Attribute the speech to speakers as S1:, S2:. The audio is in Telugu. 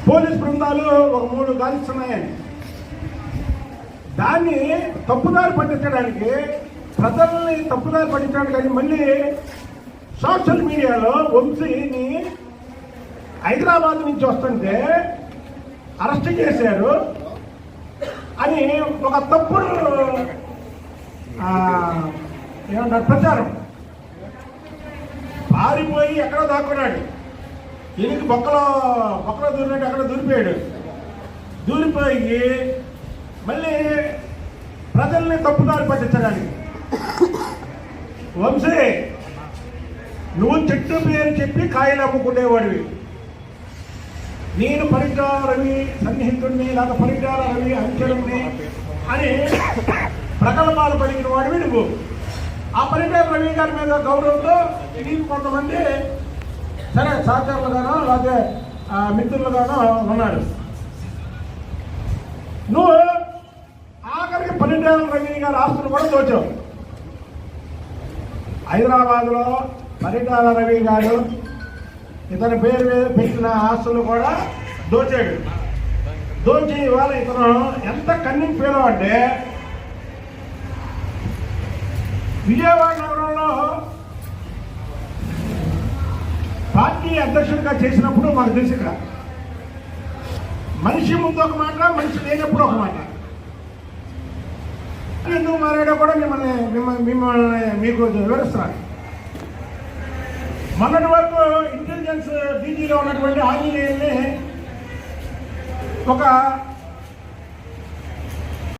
S1: పోలీస్ బృందాలు ఒక 3 గాలిస్తున్నాయని దాన్ని తప్పుదారి పట్టించడానికి, ప్రజల్ని తప్పుదారి పట్టించడానికి మళ్ళీ సోషల్ మీడియాలో వంశీని హైదరాబాద్ నుంచి వస్తుంటే అరెస్ట్ చేశారు అని ఒక తప్పుడు ఏమన్నా ప్రచారం. పారిపోయి ఎక్కడో దాక్కున్నాడు, ఈయనకి బొక్కలో దూరినట్టు అక్కడ దూరిపోయాడు. దూరిపోయి మళ్ళీ ప్రజల్ని తప్పుదారి పట్టించడానికి, వంశీ నువ్వు చెట్టు పేరు చెప్పి కాయలు అమ్ముకునేవాడివి, నేను పరిటాల రవి సన్నిహితుడిని లేదా పరిటాల రవి అంచెలుని అని ప్రకల్పాలు పలికిన వాడివి నువ్వు. ఆ పరిటాల రవి గారి మీద గౌరవంతో నీకు కొంతమంది సరే సహచరులుగానో లేకపోతే మిత్రులుగానో ఉన్నారు. నువ్వు ఆఖరికి పరిటాల రవి గారి ఆస్తులు కూడా దోచావు. హైదరాబాద్లో పరిటాల రవి గారు ఇతని పేరు మీద పెట్టిన ఆస్తులు కూడా దోచాడు. దోచి ఇవాళ ఇతను ఎంత కన్నింగ్ ఫీల్ అంటే విజయవాడ నగరంలో పార్టీ అధ్యక్షుడిగా చేసినప్పుడు మాకు తెలుసుగా మనిషి ముందు ఒక మాట, మనిషి లేనప్పుడు ఒక మాట. ఎందుకు మారాడో కూడా మిమ్మల్ని మీకు వివరిస్తున్నాను. మొన్నటి వరకు ఇంటెలిజెన్స్ డీజీలో ఉన్నటువంటి ఆంజనేయుల్ని ఒక